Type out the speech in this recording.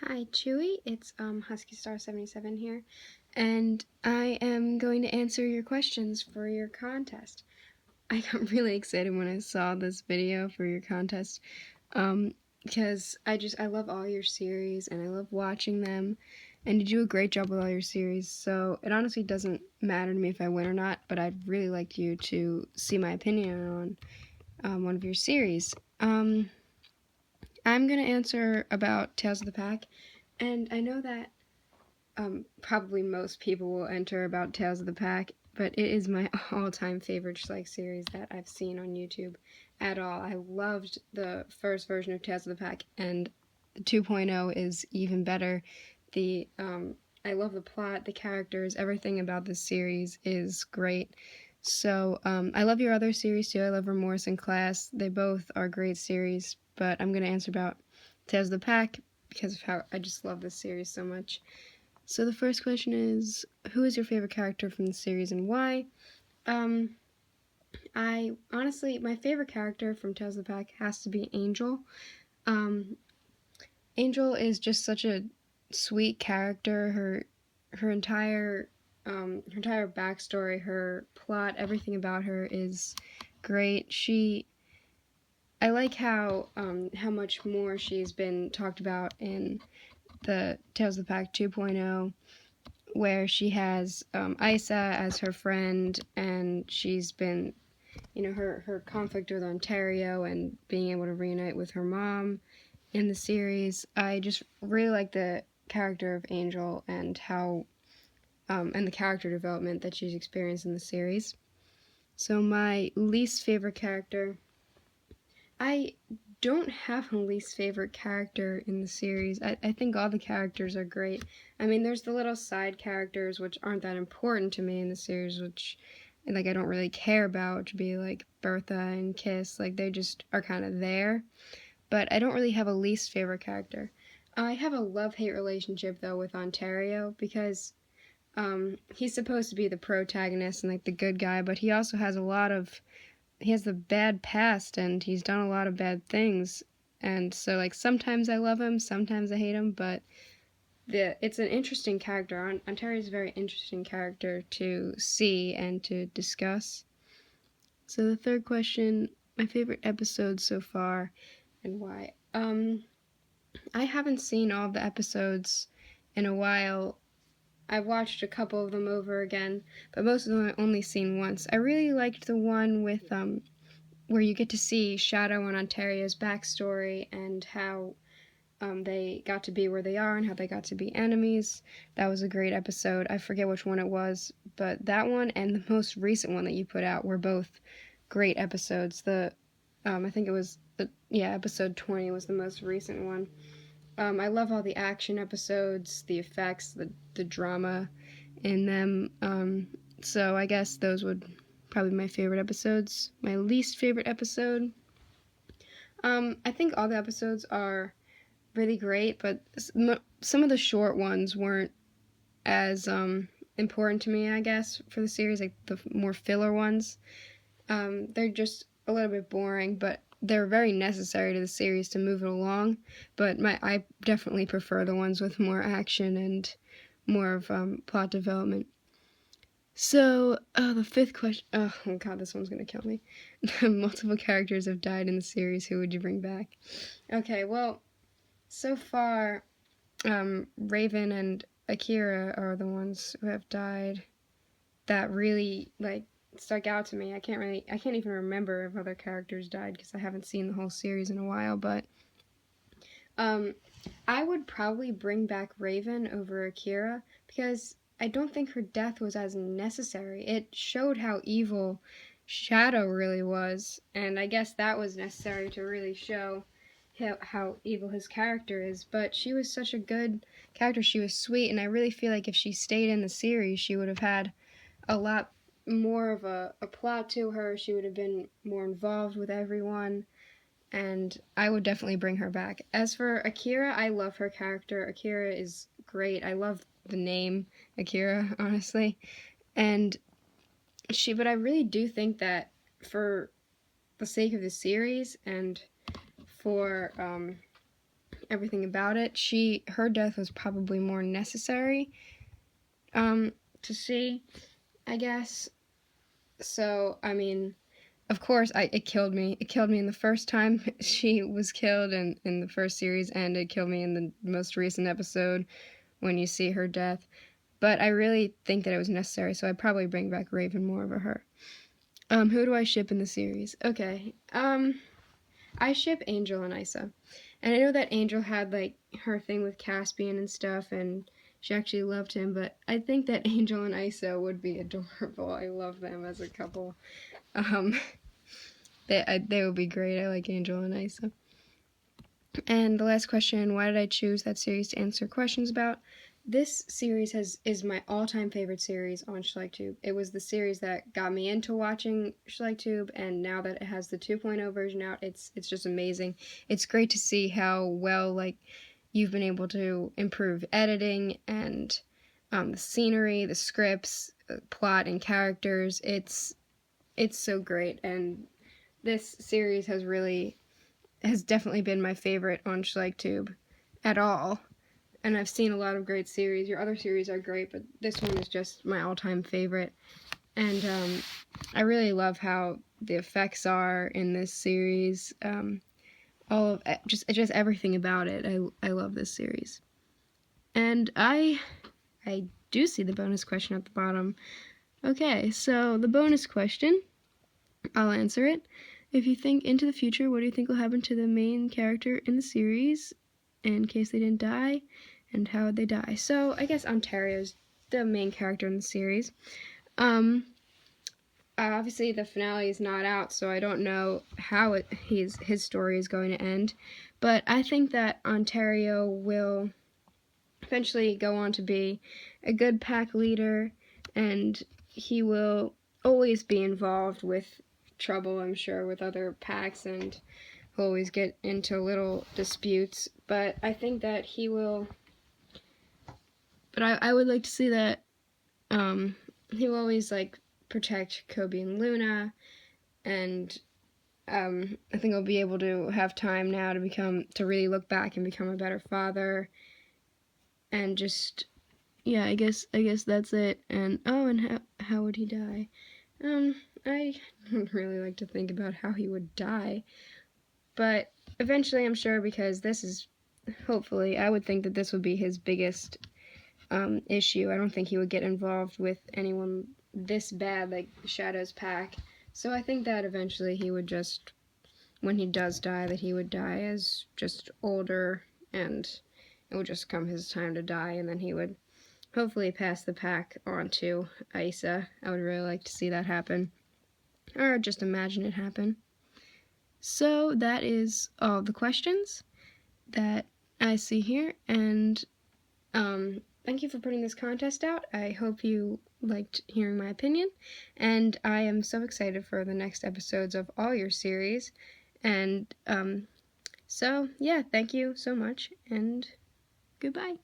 Hi, Chewwy. It's Husky Star 77 here, and I am going to answer your questions for your contest. I got really excited when I saw this video for your contest, because I love all your series and I love watching them, and you do a great job with all your series. So it honestly doesn't matter to me if I win or not, but I'd really like you to see my opinion on one of your series. I'm gonna answer about Tales of the Pack. And I know that probably most people will enter about Tales of the Pack, but it is my all-time favorite series that I've seen on YouTube at all. I loved the first version of Tales of the Pack, and 2.0 is even better. I love the plot, the characters, everything about this series is great. So I love your other series too. I love Remorse and Class. They both are great series, but I'm going to answer about Tales of the Pack because of how I just love this series so much. So the first question is, who is your favorite character from the series and why? I honestly, my favorite character from Tales of the Pack has to be Angel. Um, Angel is just such a sweet character. Her entire backstory, her plot, everything about her is great. I like how much more she's been talked about in the Tales of the Pack 2.0, where she has Isa as her friend, and she's been, her conflict with Ontario and being able to reunite with her mom in the series. I just really like the character of Angel and and the character development that she's experienced in the series. So my least favorite character, I don't have a least favorite character in the series. I think all the characters are great. I mean, there's the little side characters which aren't that important to me in the series, which I don't really care about, to be like Bertha and Kiss. They just are kind of there. But I don't really have a least favorite character. I have a love-hate relationship though with Ontario, because he's supposed to be the protagonist and the good guy, but he also has he has the bad past, and he's done a lot of bad things. And so sometimes I love him, sometimes I hate him, but it's an interesting character. Ontario's a very interesting character to see and to discuss. So the third question, my favorite episode so far and why. I haven't seen all of the episodes in a while. I've watched a couple of them over again, but most of them I've only seen once. I really liked the one with where you get to see Shadow and Ontario's backstory and how they got to be where they are and how they got to be enemies. That was a great episode. I forget which one it was, but that one and the most recent one that you put out were both great episodes. I think it was episode 20 was the most recent one. I love all the action episodes, the effects, the drama in them. So I guess those would probably be my favorite episodes. My least favorite episode, I think all the episodes are really great, but some of the short ones weren't as important to me, I guess, for the series, like the more filler ones. They're just a little bit boring, but they're very necessary to the series to move it along. But I definitely prefer the ones with more action and more of plot development. So, the fifth question. Oh god, this one's gonna kill me. Multiple characters have died in the series. Who would you bring back? Okay, well, so far, Raven and Akira are the ones who have died that really stuck out to me. I can't even remember if other characters died because I haven't seen the whole series in a while, but I would probably bring back Raven over Akira because I don't think her death was as necessary. It showed how evil Shadow really was, and I guess that was necessary to really show how evil his character is. But she was such a good character. She was sweet, and I really feel like if she stayed in the series, she would have had a lot more of a plot to her. She would have been more involved with everyone, and I would definitely bring her back. As for Akira, I love her character. Akira is great. I love the name Akira, honestly. But I really do think that for the sake of the series and for everything about it. Her death was probably more necessary to see, I guess. So, I mean, of course, it killed me. It killed me in the first time she was killed in the first series, and it killed me in the most recent episode when you see her death. But I really think that it was necessary, so I'd probably bring back Raven more over her. Who do I ship in the series? Okay, I ship Angel and Isa. And I know that Angel had, like, her thing with Caspian and stuff, and she actually loved him, but I think that Angel and Isa would be adorable. I love them as a couple. Um, they would be great. I like Angel and Isa. And the last question, why did I choose that series to answer questions about? This series is my all-time favorite series on SchleikTube. It was the series that got me into watching SchleikTube, and now that it has the 2.0 version out, it's just amazing. It's great to see how well, like, you've been able to improve editing and the scenery, the scripts, plot, and characters. It's so great, and this series has definitely been my favorite on SchleikTube at all. And I've seen a lot of great series. Your other series are great, but this one is just my all-time favorite. And I really love how the effects are in this series. All of just everything about it. I love this series. And I do see the bonus question at the bottom. Okay, so the bonus question, I'll answer it. If you think into the future, what do you think will happen to the main character in the series in case they didn't die, and how would they die? So I guess Ontario's the main character in the series. Obviously the finale is not out, so I don't know how his story is going to end, but I think that Ontario will eventually go on to be a good pack leader, and he will always be involved with trouble, I'm sure, with other packs, and he'll always get into little disputes, but I think that he will, but I would like to see that he will always, like, protect Kobe and Luna, and I think I'll be able to have time now to really look back and become a better father, and just, yeah, I guess that's it. And and how would he die? I don't really like to think about how he would die, but eventually I'm sure, because this is, hopefully, I would think that this would be his biggest issue. I don't think he would get involved with anyone this bad, like Shadow's pack. So I think that eventually he would just, when he does die, that he would die as just older, and it would just come his time to die, and then he would hopefully pass the pack on to Isa. I would really like to see that happen, or just imagine it happen. So that is all the questions that I see here, and thank you for putting this contest out. I hope you liked hearing my opinion, and I am so excited for the next episodes of all your series, and so yeah, thank you so much, and goodbye.